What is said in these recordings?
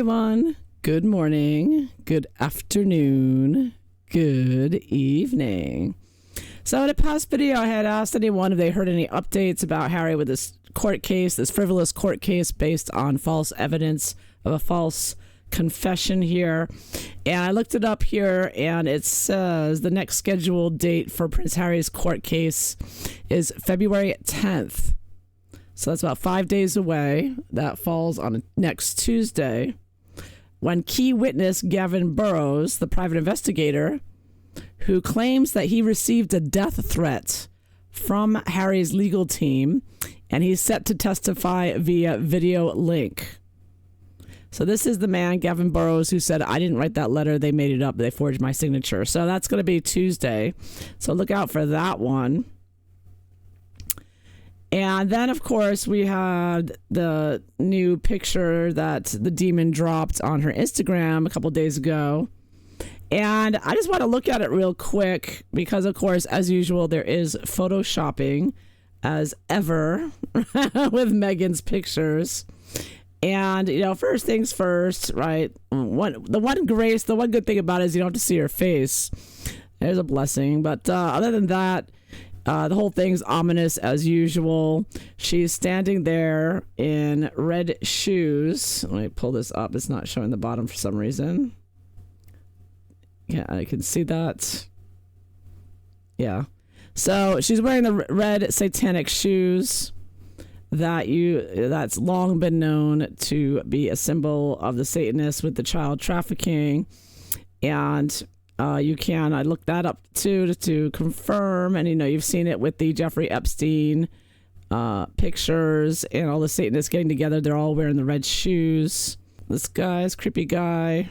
everyone. Good morning, good afternoon, good evening. So in a past video, I had asked anyone if they heard any updates about Harry with this court case, this frivolous court case based on false evidence of a false confession here. And I looked it up here, and it says the next scheduled date for Prince Harry's court case is February 10th. So that's about 5 days away. That falls on next Tuesday, when key witness Gavin Burrows, the private investigator, who claims that he received a death threat from Harry's legal team, and he's set to testify via video link. So this is the man, Gavin Burrows, who said, I didn't write that letter. They made it up. They forged my signature. So that's going to be Tuesday. So look out for that one. And then, of course, we had the new picture that the demon dropped on her Instagram a couple days ago. And I just want to look at it real quick because, of course, as usual, there is photoshopping as ever with Meghan's pictures. And, you know, first things first, right? The one good thing about it is you don't have to see her face. There's a blessing. But other than that, the whole thing's ominous as usual. She's standing there in red shoes. Let me pull this up. It's not showing the bottom for some reason. Yeah, I can see that. Yeah. So she's wearing the red satanic shoes that's long been known to be a symbol of the Satanists with the child trafficking. And I looked that up too to confirm, and you've seen it with the Jeffrey Epstein pictures and all the Satanists getting together. They're all wearing the red shoes. This guy's creepy guy.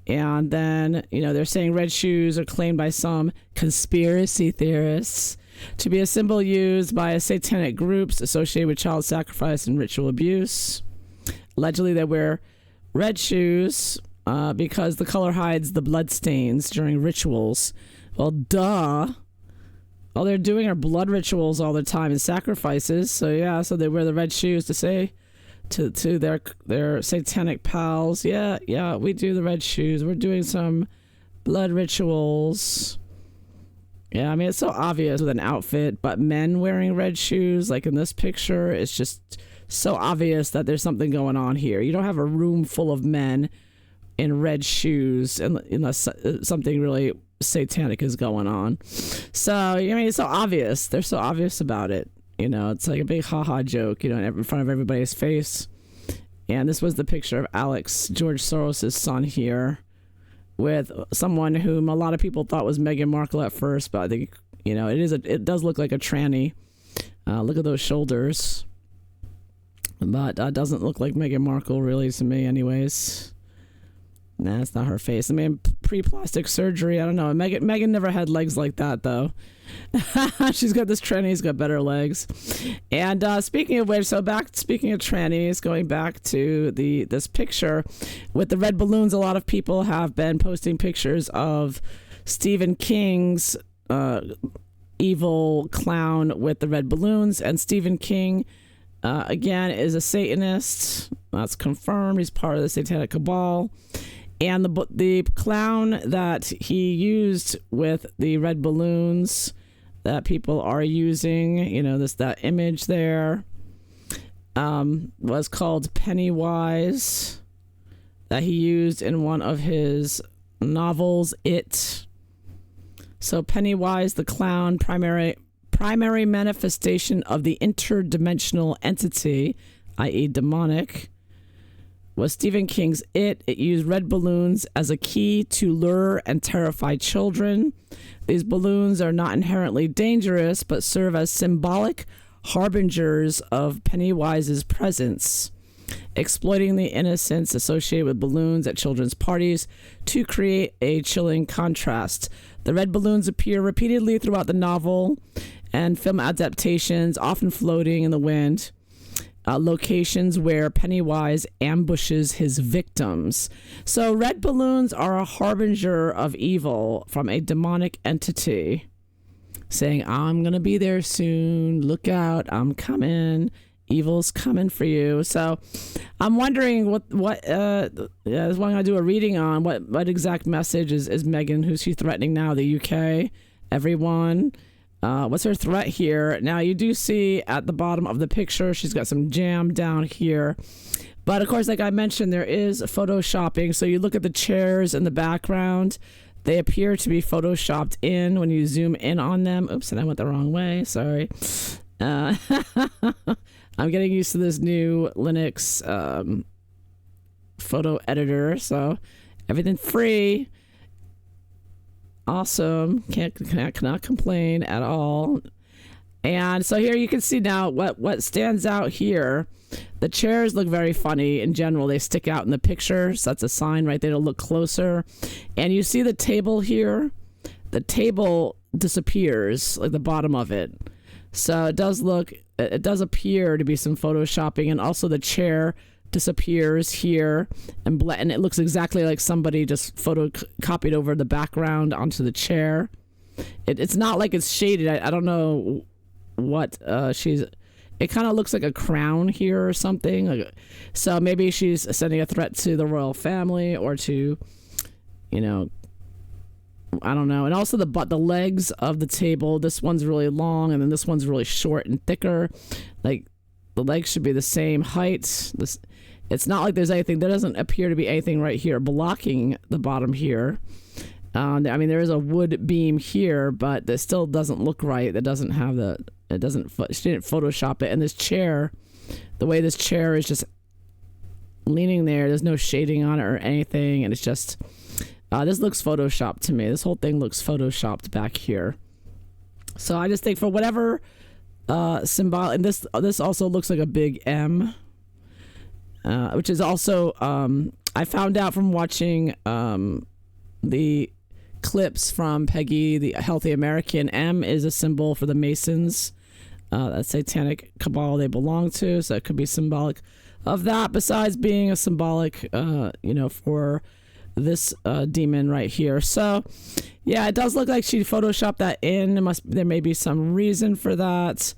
And then, they're saying red shoes are claimed by some conspiracy theorists to be a symbol used by satanic groups associated with child sacrifice and ritual abuse. Allegedly, they wear red shoes because the color hides the blood stains during rituals. Well, duh. All they're doing are blood rituals all the time and sacrifices. So they wear the red shoes to say to their satanic pals, yeah, we do the red shoes. We're doing some blood rituals. Yeah, I mean, it's so obvious with an outfit, but men wearing red shoes, like in this picture, it's just so obvious that there's something going on here. You don't have a room full of men in red shoes unless something really satanic is going on. So, I mean, it's so obvious. They're so obvious about it. It's like a big haha joke, in front of everybody's face. And this was the picture of Alex, George Soros' son here, with someone whom a lot of people thought was Meghan Markle at first, but I think, it does look like a tranny. Look at those shoulders. But doesn't look like Meghan Markle really to me anyways. Nah, it's not her face. I mean, pre-plastic surgery, I don't know. Meghan never had legs like that, though. She's got this tranny's got better legs. And speaking of which, speaking of trannies, going back to this picture with the red balloons, a lot of people have been posting pictures of Stephen King's evil clown with the red balloons. And Stephen King, again, is a Satanist. That's confirmed. He's part of the Satanic Cabal. And the clown that he used with the red balloons that people are using, that image there, was called Pennywise, that he used in one of his novels, It. So Pennywise the clown, primary manifestation of the interdimensional entity, i.e. demonic, was Stephen King's It. It used red balloons as a key to lure and terrify children. These balloons are not inherently dangerous, but serve as symbolic harbingers of Pennywise's presence, exploiting the innocence associated with balloons at children's parties to create a chilling contrast. The red balloons appear repeatedly throughout the novel and film adaptations, often floating in the wind. Locations where Pennywise ambushes his victims. So red balloons are a harbinger of evil from a demonic entity saying, I'm going to be there soon. Look out. I'm coming. evil's coming for you. So I'm wondering what is one I do a reading on. What exact message is Meghan, who's she threatening now? The UK, everyone. What's her threat here? Now you do see at the bottom of the picture, she's got some jam down here. But of course, like I mentioned, there is photoshopping. So you look at the chairs in the background. They appear to be photoshopped in when you zoom in on them. Oops, and I went the wrong way. Sorry. I'm getting used to this new Linux photo editor. So everything's free. Awesome. Cannot complain at all. And so here you can see now what stands out here. The chairs look very funny in general. They stick out in the picture. So that's a sign right there to look closer. And you see the table here. The table disappears, like the bottom of it. So it does appear to be some photoshopping. And also the chair disappears here. And it looks exactly like somebody just photocopied over the background onto the chair. It's not like it's shaded. I don't know what it kind of looks like a crown here or something. So maybe she's sending a threat to the royal family or to, I don't know. And also the legs of the table. This one's really long and then this one's really short and thicker. Like the legs should be the same height. It's not like there's anything. There doesn't appear to be anything right here blocking the bottom here. There is a wood beam here, but that still doesn't look right. That doesn't have she didn't Photoshop it. And this chair, the way this chair is just leaning there's no shading on it or anything. And it's just, this looks Photoshopped to me. This whole thing looks Photoshopped back here. So I just think for whatever symbol, and this also looks like a big M, which is also, I found out from watching the clips from Peggy, the Healthy American. M is a symbol for the Masons, that satanic cabal they belong to. So it could be symbolic of that, besides being a symbolic, for this demon right here. So yeah, it does look like she photoshopped that in. There may be some reason for that.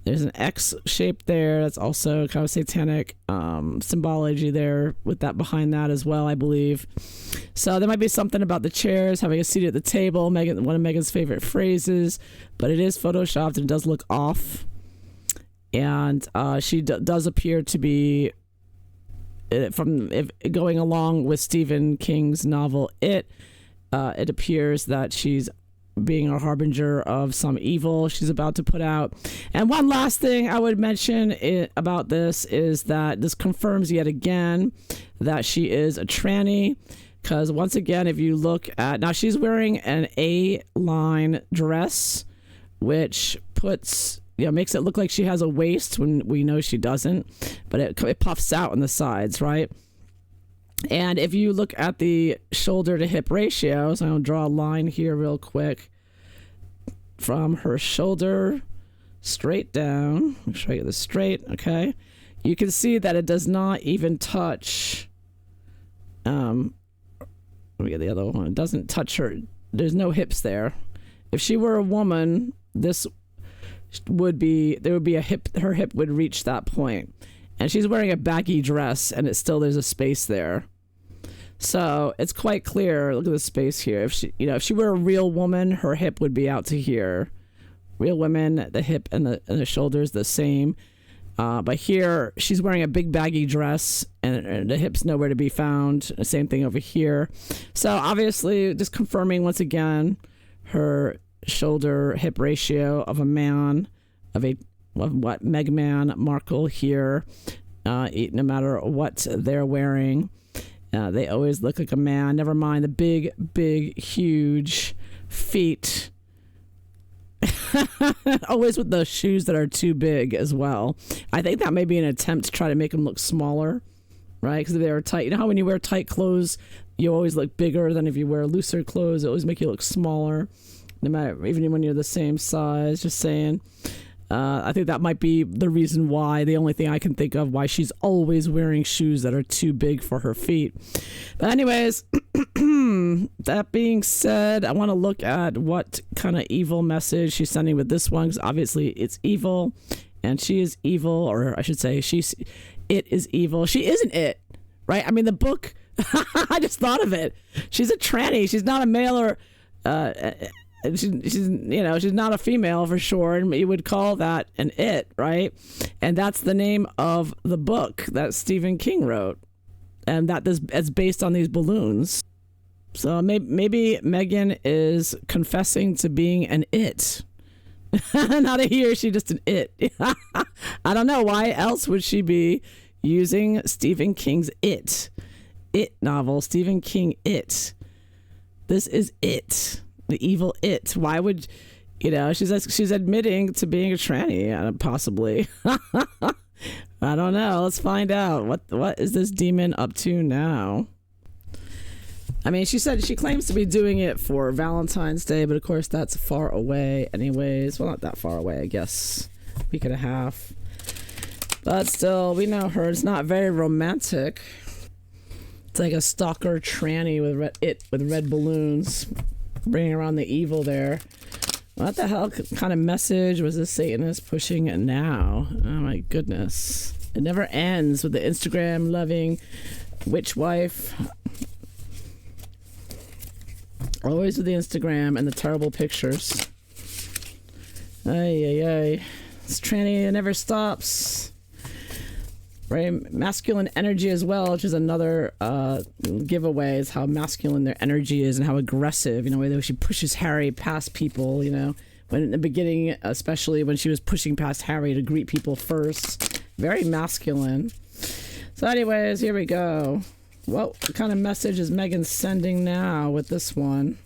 There's an X shape there. That's also kind of satanic symbology there with that behind that as well, I believe. So there might be something about the chairs, having a seat at the table. One of Meghan's favorite phrases, but it is photoshopped and it does look off. And she does appear to be, going along with Stephen King's novel, It appears that she's being a harbinger of some evil she's about to put out. And one last thing I would mention about this is that this confirms yet again that she is a tranny, because once again, if you look at, now she's wearing an A-line dress, which makes it look like she has a waist when we know she doesn't, but it puffs out on the sides, right? And if you look at the shoulder to hip ratio, so I'll draw a line here real quick from her shoulder straight down. Make sure I get this straight, okay? You can see that it does not even touch, let me get the other one. It doesn't touch her. There's no hips there. If she were a woman, there would be a hip, her hip would reach that point. And she's wearing a baggy dress, and there's a space there. So it's quite clear. Look at the space here. If she were a real woman, her hip would be out to here. Real women, the hip and the shoulders the same. But here, she's wearing a big baggy dress, and the hip's nowhere to be found. The same thing over here. So obviously, just confirming once again her shoulder hip ratio of a man, of what Meghan Markle here, no matter what they're wearing. They always look like a man. Never mind the big, huge feet. Always with the shoes that are too big as well. I think that may be an attempt to try to make them look smaller, right? Because if they were tight, you know how when you wear tight clothes, you always look bigger than if you wear looser clothes. It always make you look smaller, no matter, even when you're the same size. Just saying. I think that might be the reason why, the only thing I can think of why she's always wearing shoes that are too big for her feet. But anyways, that being said, I want to look at what kind of evil message she's sending with this one, because obviously it's evil. and she is evil, or I should say, it is evil. She isn't it, right? I mean, the book. I just thought of it. She's a tranny. She's not a male, or she's not a female for sure, and you would call that an it, right? And that's the name of the book that Stephen King wrote, and it's based on these balloons. So maybe Meghan is confessing to being an it. Not a he or she, just an it. I don't know. Why else would she be using Stephen King's It novel? Stephen King It. This is it. The evil it. Why would, she's admitting to being a tranny, possibly. I don't know. Let's find out. What is this demon up to now? I mean, she said she claims to be doing it for Valentine's Day, but of course that's far away anyways. Well, not that far away, I guess. A week and a half. But still, we know her. It's not very romantic. It's like a stalker tranny with red balloons, bringing around the evil there. What the hell kind of message was this Satanist pushing now? Oh my goodness. It never ends with the Instagram loving witch wife. Always with the Instagram and the terrible pictures. Ay. This tranny, it never stops. Right? Masculine energy as well, which is another giveaway, is how masculine their energy is and how aggressive. Where she pushes Harry past people, when in the beginning, especially when she was pushing past Harry to greet people first. Very masculine. So anyways, here we go. What kind of message is Meghan sending now with this one?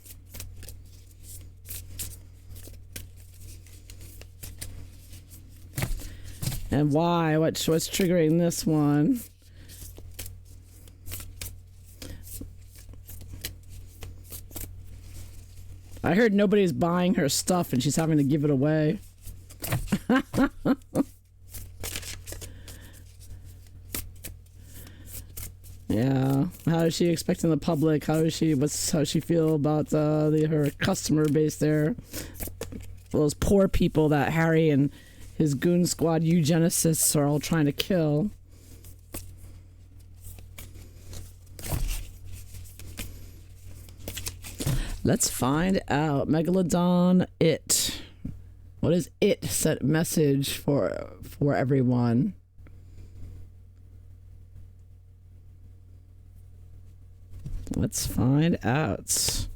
And why? What's triggering this one? I heard nobody's buying her stuff and she's having to give it away. Yeah. How is she expecting the public? How does she feel about her customer base there? Those poor people that Harry and his goon squad eugenicists are all trying to kill. Let's find out. Megalodon it. What is it set message for everyone? Let's find out.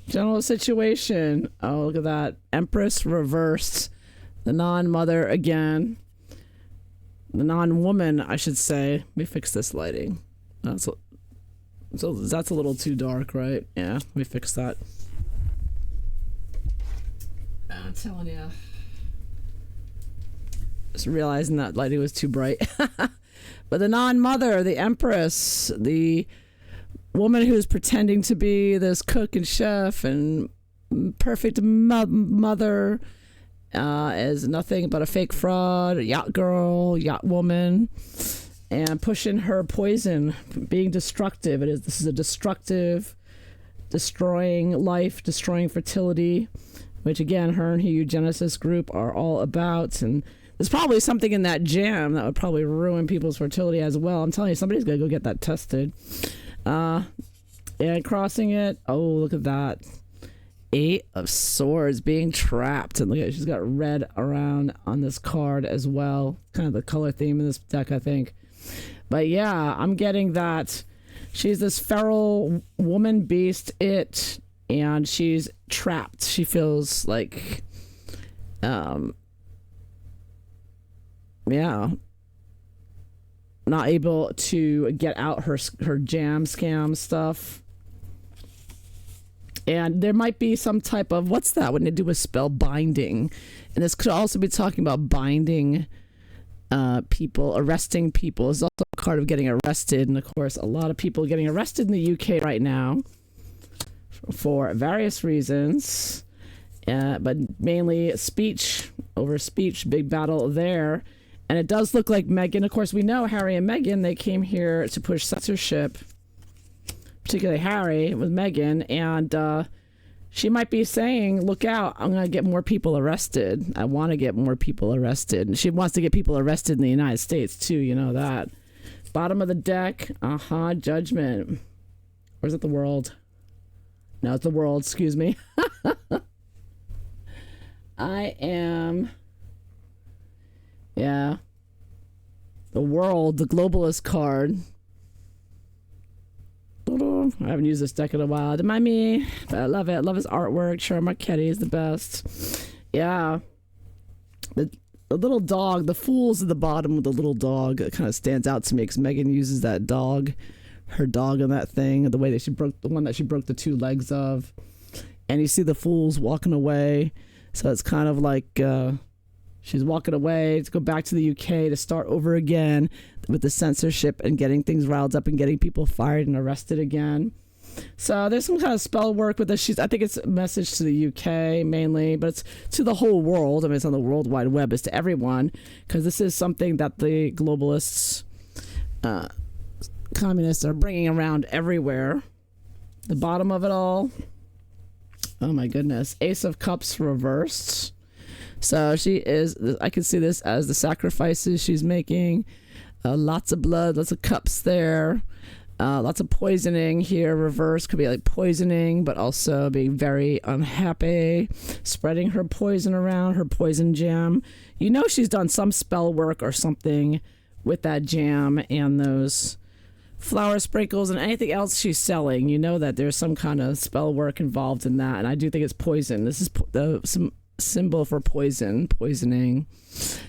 General situation. Oh, look at that. Empress reversed. The non-mother again. The non-woman, I should say. Let me fix this lighting. So that's a little too dark, right? Yeah, let me fix that. I'm telling you. Just realizing that lighting was too bright. But the non-mother, the empress, the woman who's pretending to be this cook and chef and perfect mother, is nothing but a fake fraud, yacht girl, yacht woman, and pushing her poison, being destructive. This is a destructive, destroying life, destroying fertility, which again, her and her eugenicist group are all about. And there's probably something in that jam that would probably ruin people's fertility as well. I'm telling you, somebody's gonna go get that tested. And crossing it. Oh, look at that. 8 of Swords being trapped. And look at it, she's got red around on this card as well. Kind of the color theme in this deck, I think. But yeah, I'm getting that she's this feral woman beast and she's trapped. She feels like not able to get out her jam scam stuff. And there might be some type of, what's that when they do a spell, binding? And this could also be talking about binding people, arresting people. It's also a card of getting arrested. And of course, a lot of people getting arrested in the UK right now for various reasons. But mainly speech, big battle there. And it does look like Meghan, of course, we know Harry and Meghan, they came here to push censorship, particularly Harry with Meghan, and she might be saying, look out, I'm going to get more people arrested. I want to get more people arrested. And she wants to get people arrested in the United States, too. You know that. Bottom of the deck. Judgment. Or is it the World? No, it's the World. Excuse me. I am... Yeah. The World, the Globalist card. I haven't used this deck in a while. Don't mind me, but I love it. I love his artwork. Sure, Marquetti is the best. Yeah. The little dog, the fool's at the bottom with the little dog. It kind of stands out to me because Meghan uses that dog, her dog on that thing, the way that she broke, the one that she broke the two legs of. And you see the fools walking away. So it's kind of like she's walking away to go back to the UK to start over again with the censorship and getting things riled up and getting people fired and arrested again. So there's some kind of spell work with this. I think it's a message to the UK mainly, but it's to the whole world. I mean, it's on the World Wide Web. It's to everyone because this is something that the globalists, communists are bringing around everywhere. The bottom of it all. Oh my goodness. Ace of Cups reversed. So she is, I can see this as the sacrifices she's making. Lots of blood, lots of cups there. Lots of poisoning here. Reverse could be like poisoning, but also being very unhappy. Spreading her poison around, her poison jam. You know she's done some spell work or something with that jam and those flower sprinkles and anything else she's selling. You know that there's some kind of spell work involved in that. And I do think it's poison. This is some symbol for poisoning.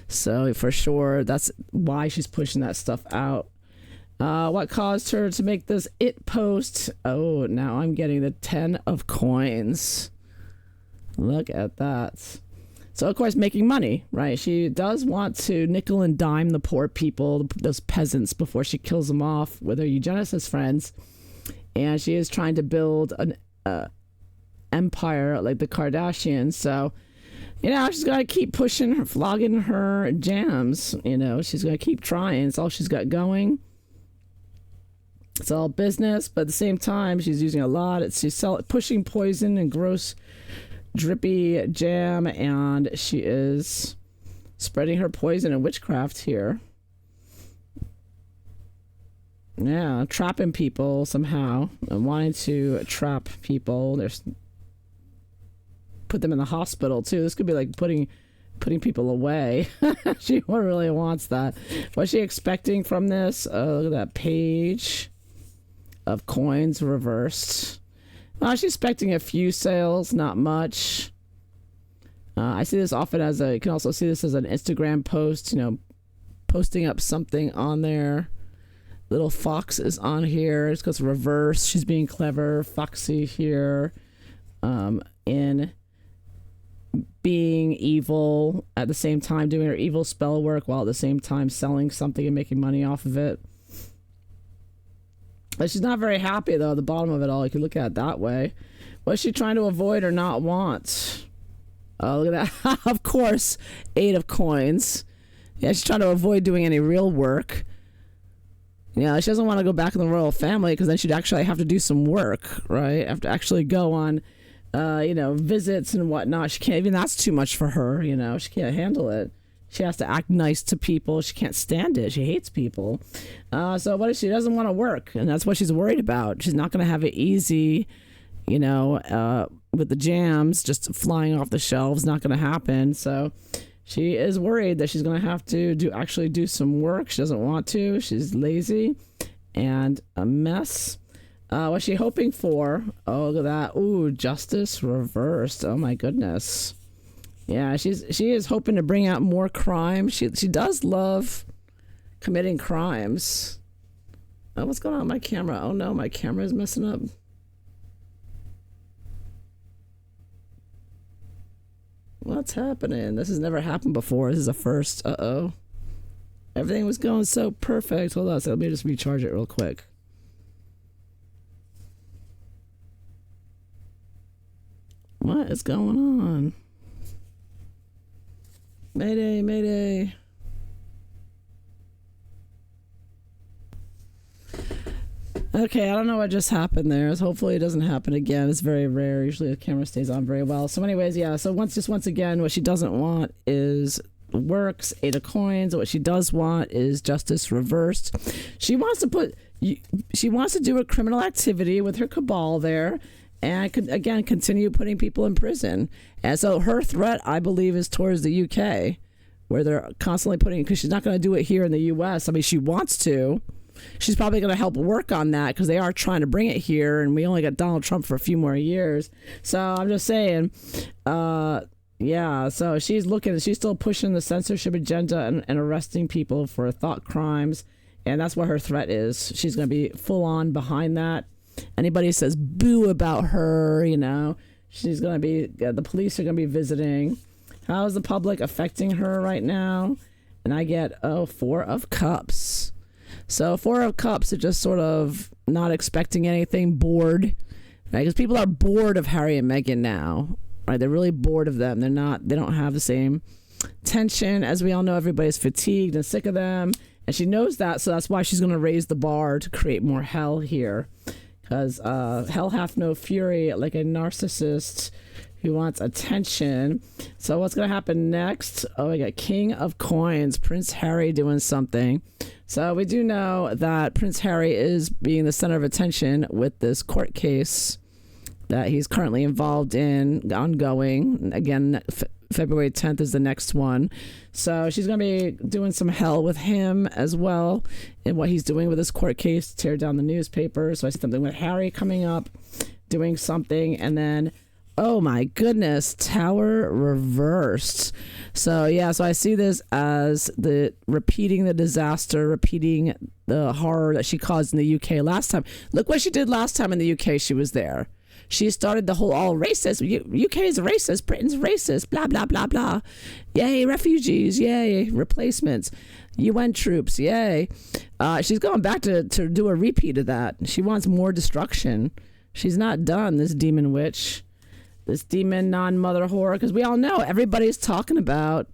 So for sure, that's why she's pushing that stuff out. What caused her to make this it post? Oh, now I'm getting the 10 of coins. Look at that. So of course, making money, right? She does want to nickel and dime the poor people, those peasants, before she kills them off with her eugenicist friends. And she is trying to build an empire like the Kardashians. So, you know, she's got to keep pushing her, flogging her jams. You know, she's going to keep trying. It's all she's got going. It's all business, but at the same time, she's using a lot. She's pushing poison and gross, drippy jam, and she is spreading her poison and witchcraft here. Yeah, trapping people somehow, and wanting to trap people. Put them in the hospital too. This could be like putting people away. She really wants that. What's she expecting from this? Look at that page of coins reversed. She's expecting a few sales, not much. I see this often as you can also see this as an Instagram post, you know, posting up something on there. Little fox is on here. It goes reverse. She's being clever, foxy here, in being evil at the same time, doing her evil spell work while at the same time selling something and making money off of it. But she's not very happy, though, at the bottom of it all. You can look at it that way. What's she trying to avoid or not want? Oh, look at that. Of course, 8 of coins. Yeah, she's trying to avoid doing any real work. Yeah, she doesn't want to go back in the royal family because then she'd actually have to do some work, right? Have to actually go on, visits and whatnot. She can't, even that's too much for her, you know. She can't handle it. She has to act nice to people. She can't stand it. She hates people. So what is she doesn't want to work, and that's what she's worried about. She's not going to have it easy, with the jams just flying off the shelves. Not going to happen. So she is worried that she's going to have to do some work. She doesn't want to. She's lazy and a mess. What's she hoping for? Oh, look at that. Ooh, justice reversed. Oh my goodness. Yeah, she is hoping to bring out more crime. She does love committing crimes. Oh, what's going on with my camera? Oh no, my camera is messing up. What's happening? This has never happened before. This is a first. Uh-oh. Everything was going so perfect. Hold on, so let me just recharge it real quick. What is going on? Mayday, mayday. Okay, I don't know what just happened there. Hopefully it doesn't happen again. It's very rare. Usually the camera stays on very well. So anyways, yeah. So once again, what she doesn't want is works, 8 of coins. What she does want is justice reversed. She wants to do a criminal activity with her cabal there, and again continue putting people in prison. And so her threat, I believe, is towards the UK, where they're constantly putting, because she's not going to do it here in the US. I mean, she wants to. She's probably going to help work on that because they are trying to bring it here, and we only got Donald Trump for a few more years. So I'm just saying, yeah, so she's still pushing the censorship agenda and arresting people for thought crimes, and that's what her threat is. She's going to be full on behind that. Anybody says boo about her, she's going to be, the police are going to be visiting. How is the public affecting her right now? And I get, 4 of Cups. So 4 of Cups are just sort of not expecting anything, bored, right? Because people are bored of Harry and Meghan now, right? They're really bored of them. They don't have the same tension. As we all know, everybody's fatigued and sick of them. And she knows that, so that's why she's going to raise the bar to create more hell here. Because hell hath no fury, like a narcissist who wants attention. So what's going to happen next? Oh, we got King of Coins, Prince Harry doing something. So we do know that Prince Harry is being the center of attention with this court case that he's currently involved in, ongoing. Again, February 10th is the next one. So she's going to be doing some hell with him as well in what he's doing with this court case to tear down the newspaper. So I see something with Harry coming up, doing something, and then oh my goodness, Tower reversed. So yeah, so I see this as repeating the disaster, repeating the horror that she caused in the UK last time. Look what she did last time in the UK she was there. She started the whole all racist. UK is racist, Britain's racist, blah, blah, blah, blah. Yay, refugees, yay, replacements, UN troops, yay. She's going back to do a repeat of that. She wants more destruction. She's not done, this demon witch. This demon non-mother whore, because we all know everybody's talking about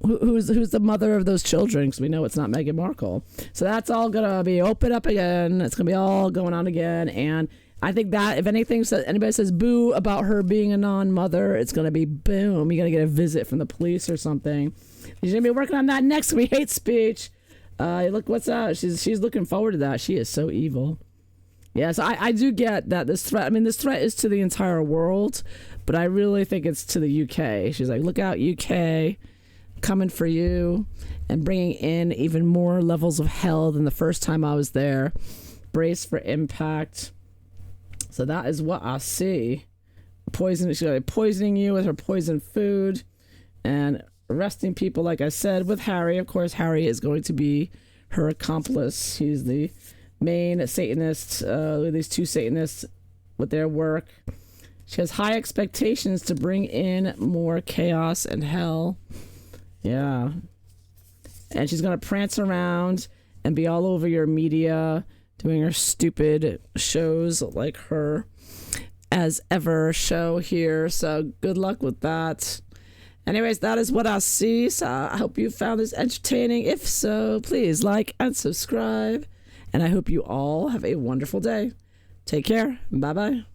who's the mother of those children, because we know it's not Meghan Markle. So that's all gonna be open up again. It's gonna be all going on again, and I think that if anybody says boo about her being a non-mother, it's gonna be boom. You're gonna get a visit from the police or something. She's gonna be working on that next. We hate speech. Look what's that? She's looking forward to that. She is so evil. Yes, I do get that this threat, this threat is to the entire world, but I really think it's to the UK. She's like, look out, UK, coming for you, and bringing in even more levels of hell than the first time I was there. Brace for impact. So that is what I see. She's going to be poisoning you with her poison food and arresting people, like I said, with Harry. Of course, Harry is going to be her accomplice. He's the main Satanists, these 2 Satanists with their work. She has high expectations to bring in more chaos and hell. Yeah. And she's going to prance around and be all over your media, doing her stupid shows like her As Ever show here. So good luck with that. Anyways, that is what I see. So I hope you found this entertaining. If so, please like and subscribe. And I hope you all have a wonderful day. Take care. Bye-bye.